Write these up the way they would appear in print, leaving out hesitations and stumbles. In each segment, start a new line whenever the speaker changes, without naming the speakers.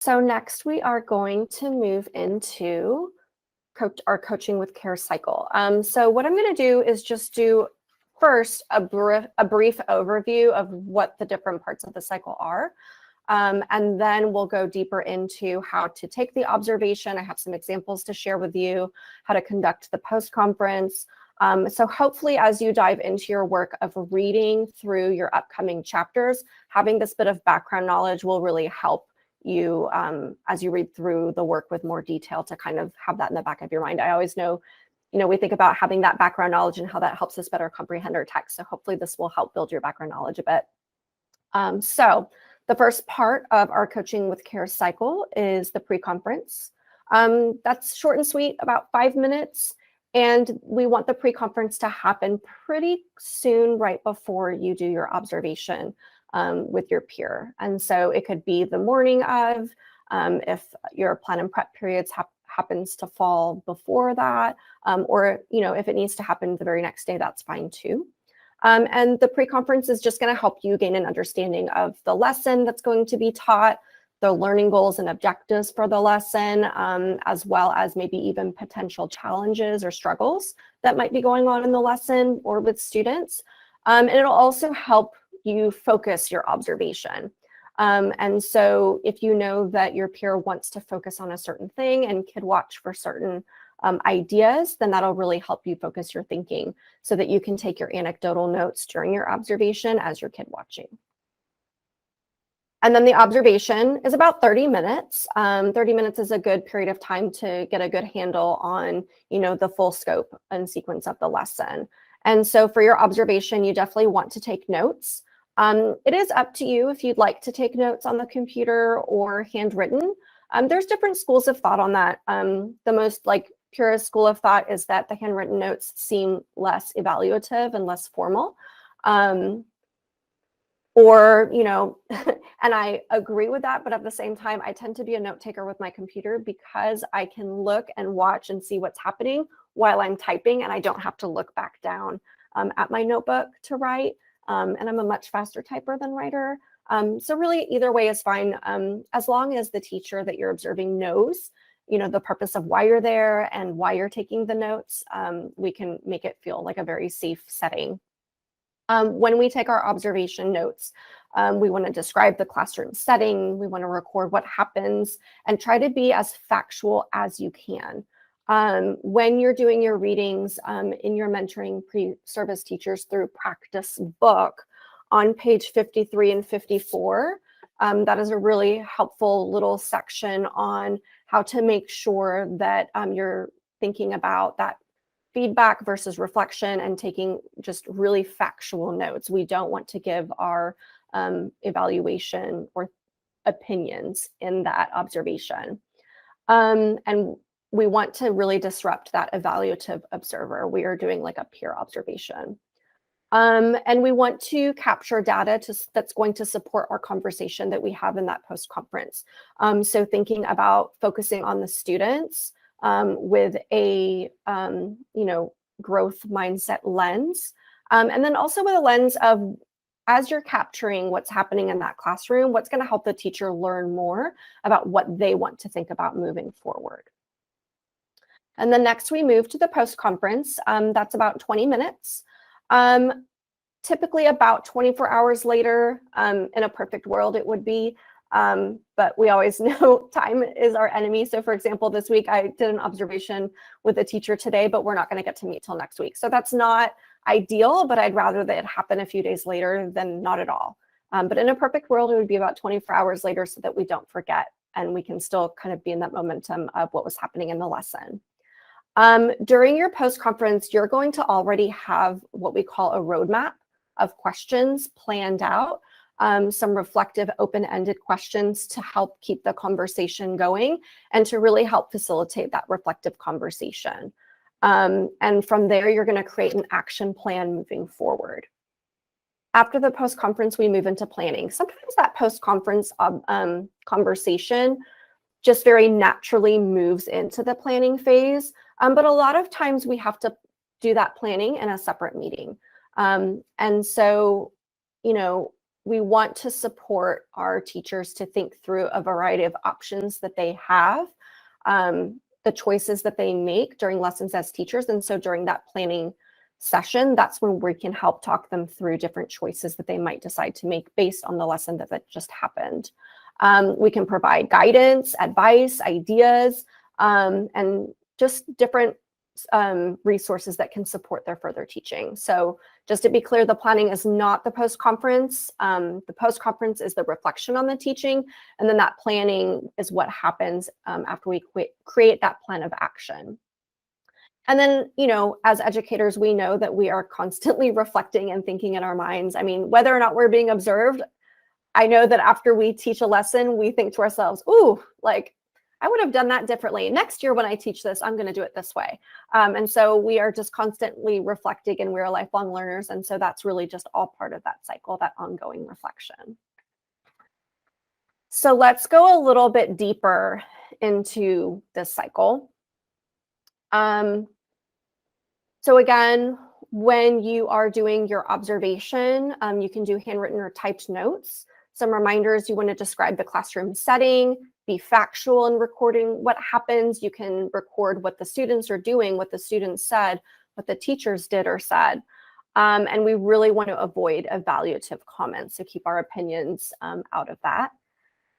So next we are going to move into our coaching with care cycle. So what I'm going to do is just do first a brief overview of what the different parts of the cycle are. And then we'll go deeper into how to take the observation. I have some examples to share with you, how to conduct the post-conference. So hopefully as you dive into your work of reading through your upcoming chapters, having this bit of background knowledge will really help you as you read through the work with more detail to kind of have that in the back of your mind. I always know, we think about having that background knowledge and how that helps us better comprehend our text. So hopefully this will help build your background knowledge a bit. So the first part of our coaching with care cycle is the pre-conference. That's short and sweet, about 5 minutes. And we want the pre-conference to happen pretty soon, right before you do your observation with your peer. And so it could be the morning of, if your plan and prep periods happens to fall before that, or if it needs to happen the very next day, that's fine too. And the pre-conference is just going to help you gain an understanding of the lesson that's going to be taught, the learning goals and objectives for the lesson, as well as maybe even potential challenges or struggles that might be going on in the lesson or with students. And it'll also help you focus your observation. And so if you know that your peer wants to focus on a certain thing and could watch for certain ideas, then that'll really help you focus your thinking so that you can take your anecdotal notes during your observation as your kid watching. And then the observation is about 30 minutes. 30 minutes is a good period of time to get a good handle on, the full scope and sequence of the lesson. And so for your observation, you definitely want to take notes. It is up to you if you'd like to take notes on the computer or handwritten. There's different schools of thought on that. The most purest school of thought is that the handwritten notes seem less evaluative and less formal. And I agree with that, but at the same time, I tend to be a note taker with my computer because I can look and watch and see what's happening while I'm typing, and I don't have to look back down at my notebook to write. And I'm a much faster typer than writer. So really either way is fine, as long as the teacher that you're observing knows, the purpose of why you're there and why you're taking the notes. We can make it feel like a very safe setting. When we take our observation notes, we want to describe the classroom setting, we want to record what happens, and try to be as factual as you can. When you're doing your readings in your mentoring pre-service teachers through practice book on page 53 and 54, that is a really helpful little section on how to make sure that you're thinking about that feedback versus reflection and taking just really factual notes. We don't want to give our evaluation or opinions in that observation. And we want to really disrupt that evaluative observer. We are doing like a peer observation. And we want to capture data that's going to support our conversation that we have in that post-conference. So thinking about focusing on the students with a growth mindset lens, and then also with a lens of, as you're capturing what's happening in that classroom, what's going to help the teacher learn more about what they want to think about moving forward. And then next we move to the post-conference. That's about 20 minutes. Typically about 24 hours later, in a perfect world it would be, but we always know time is our enemy. So for example, this week I did an observation with a teacher today, but we're not going to get to meet till next week. So that's not ideal, but I'd rather that it happen a few days later than not at all. But in a perfect world, it would be about 24 hours later so that we don't forget and we can still kind of be in that momentum of what was happening in the lesson. During your post-conference, you're going to already have what we call a roadmap of questions planned out, some reflective, open-ended questions to help keep the conversation going and to really help facilitate that reflective conversation. And from there, you're going to create an action plan moving forward. After the post-conference, we move into planning. Sometimes that post-conference conversation just very naturally moves into the planning phase. But a lot of times we have to do that planning in a separate meeting. And so, we want to support our teachers to think through a variety of options that they have, the choices that they make during lessons as teachers. And so during that planning session, that's when we can help talk them through different choices that they might decide to make based on the lesson that just happened. We can provide guidance, advice, ideas, and just different resources that can support their further teaching. So just to be clear, the planning is not the post-conference. The post-conference is the reflection on the teaching, and then that planning is what happens after we create that plan of action. And then, you know, as educators, we know that we are constantly reflecting and thinking in our minds. I mean, whether or not we're being observed, I know that after we teach a lesson, we think to ourselves, ooh, like, I would have done that differently. Next year when I teach this, I'm going to do it this way. And so we are just constantly reflecting, and we're lifelong learners. And so that's really just all part of that cycle, that ongoing reflection. So let's go a little bit deeper into this cycle. So again, when you are doing your observation, you can do handwritten or typed notes. Some reminders: you want to describe the classroom setting, be factual in recording what happens. You can record what the students are doing, what the students said, what the teachers did or said. And we really want to avoid evaluative comments, so keep our opinions out of that.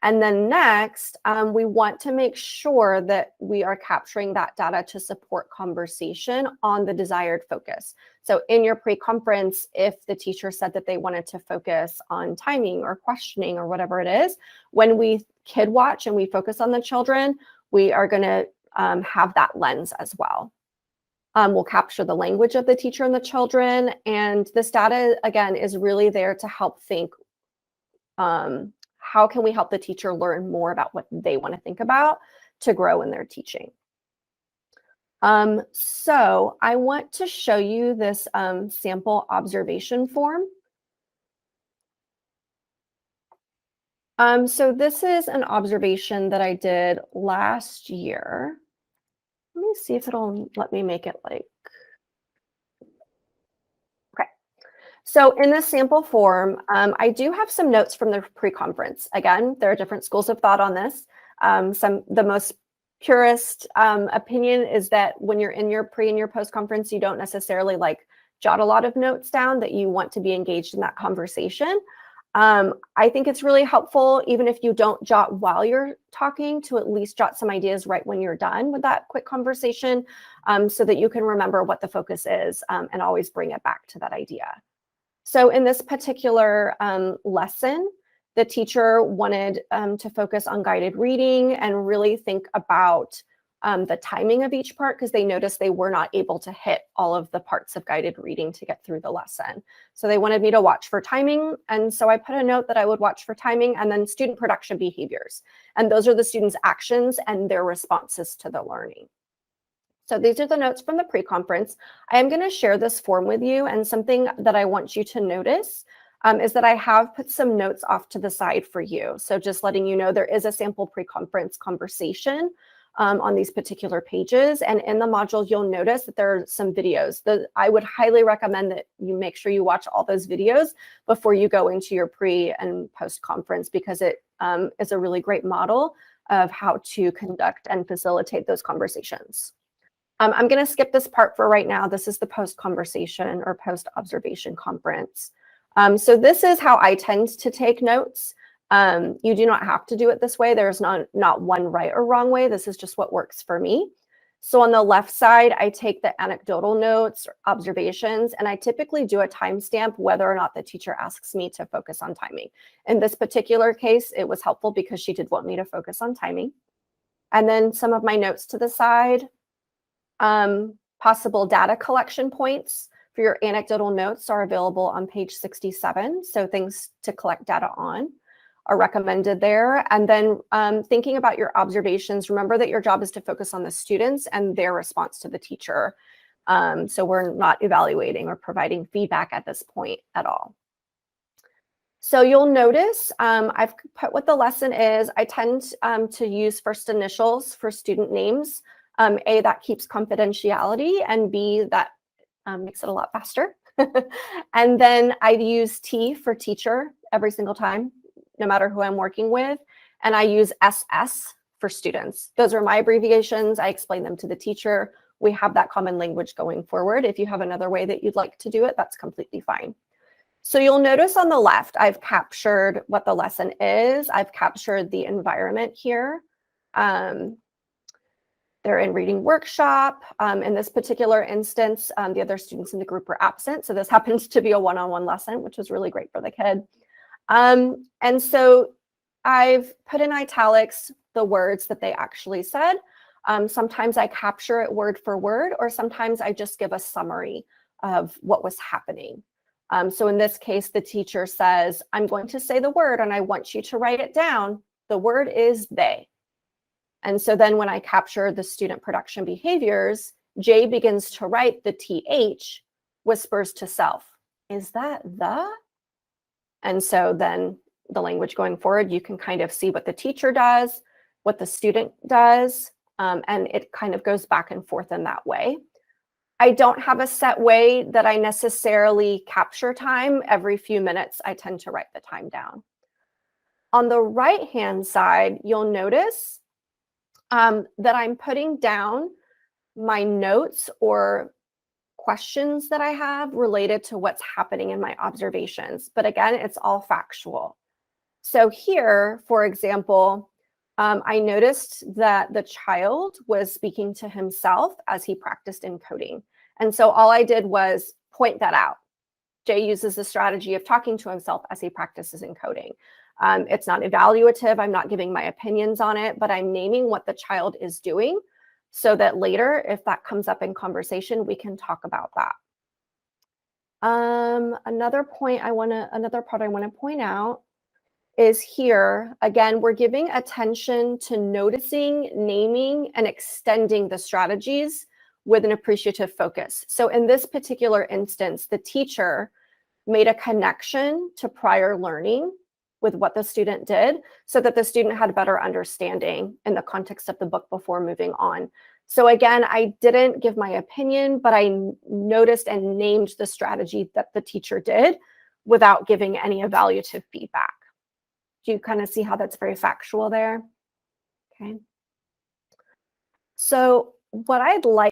And then next, we want to make sure that we are capturing that data to support conversation on the desired focus. So in your pre-conference, if the teacher said that they wanted to focus on timing or questioning or whatever it is, when we kid watch and we focus on the children, we are going to have that lens as well. We'll capture the language of the teacher and the children. And this data, again, is really there to help think, how can we help the teacher learn more about what they want to think about to grow in their teaching? So I want to show you this sample observation form. So this is an observation that I did last year. Let me see if it'll let me make it like. Okay. So in this sample form, I do have some notes from the pre-conference. Again, there are different schools of thought on this. The most purest opinion is that when you're in your pre and your post-conference, you don't necessarily like jot a lot of notes down, that you want to be engaged in that conversation. I think it's really helpful, even if you don't jot while you're talking, to at least jot some ideas right when you're done with that quick conversation, so that you can remember what the focus is and always bring it back to that idea. So in this particular lesson, the teacher wanted to focus on guided reading and really think about the timing of each part, because they noticed they were not able to hit all of the parts of guided reading to get through the lesson. So they wanted me to watch for timing. And so I put a note that I would watch for timing, and then student production behaviors. And those are the students' actions and their responses to the learning. So these are the notes from the pre-conference. I am going to share this form with you, and something that I want you to notice is that I have put some notes off to the side for you. So just letting you know, there is a sample pre-conference conversation on these particular pages. And in the module, you'll notice that there are some videos that I would highly recommend that you make sure you watch all those videos before you go into your pre and post conference, because it is a really great model of how to conduct and facilitate those conversations. I'm going to skip this part for right now. This is the post conversation or post observation conference. So this is how I tend to take notes. You do not have to do it this way. There's not one right or wrong way. This is just what works for me. So on the left side, I take the anecdotal notes or observations, and I typically do a timestamp whether or not the teacher asks me to focus on timing. In this particular case, it was helpful because she did want me to focus on timing. And then some of my notes to the side, possible data collection points for your anecdotal notes are available on page 67. So things to collect data on are recommended there. And then thinking about your observations, remember that your job is to focus on the students and their response to the teacher. So we're not evaluating or providing feedback at this point at all. So you'll notice I've put what the lesson is. I tend to use first initials for student names. A, that keeps confidentiality, and B, that makes it a lot faster. And then I use T for teacher every single time, no matter who I'm working with. And I use SS for students. Those are my abbreviations. I explain them to the teacher. We have that common language going forward. If you have another way that you'd like to do it, that's completely fine. So you'll notice on the left, I've captured what the lesson is. I've captured the environment here. They're in reading workshop. In this particular instance, the other students in the group were absent. So this happens to be a one-on-one lesson, which was really great for the kid. And so I've put in italics the words that they actually said. Sometimes I capture it word for word, or sometimes I just give a summary of what was happening. So in this case, the teacher says, I'm going to say the word and I want you to write it down. The word is they. And so then when I capture the student production behaviors, Jay begins to write the TH, whispers to self. Is that the? And so then the language going forward, you can kind of see what the teacher does, what the student does, and it kind of goes back and forth in that way. I don't have a set way that I necessarily capture time. Every few minutes, I tend to write the time down. On the right-hand side, you'll notice that I'm putting down my notes or questions that I have related to what's happening in my observations. But again, it's all factual. So here, for example, I noticed that the child was speaking to himself as he practiced encoding. And so all I did was point that out. Jay uses the strategy of talking to himself as he practices encoding. It's not evaluative. I'm not giving my opinions on it, but I'm naming what the child is doing so that later, if that comes up in conversation, we can talk about that. Another part I want to point out is here, again, we're giving attention to noticing, naming, and extending the strategies with an appreciative focus. So in this particular instance, the teacher made a connection to prior learning with what the student did so that the student had a better understanding in the context of the book before moving on. So again, I didn't give my opinion, but I noticed and named the strategy that the teacher did without giving any evaluative feedback. Do you kind of see how that's very factual there? Okay. So what I'd like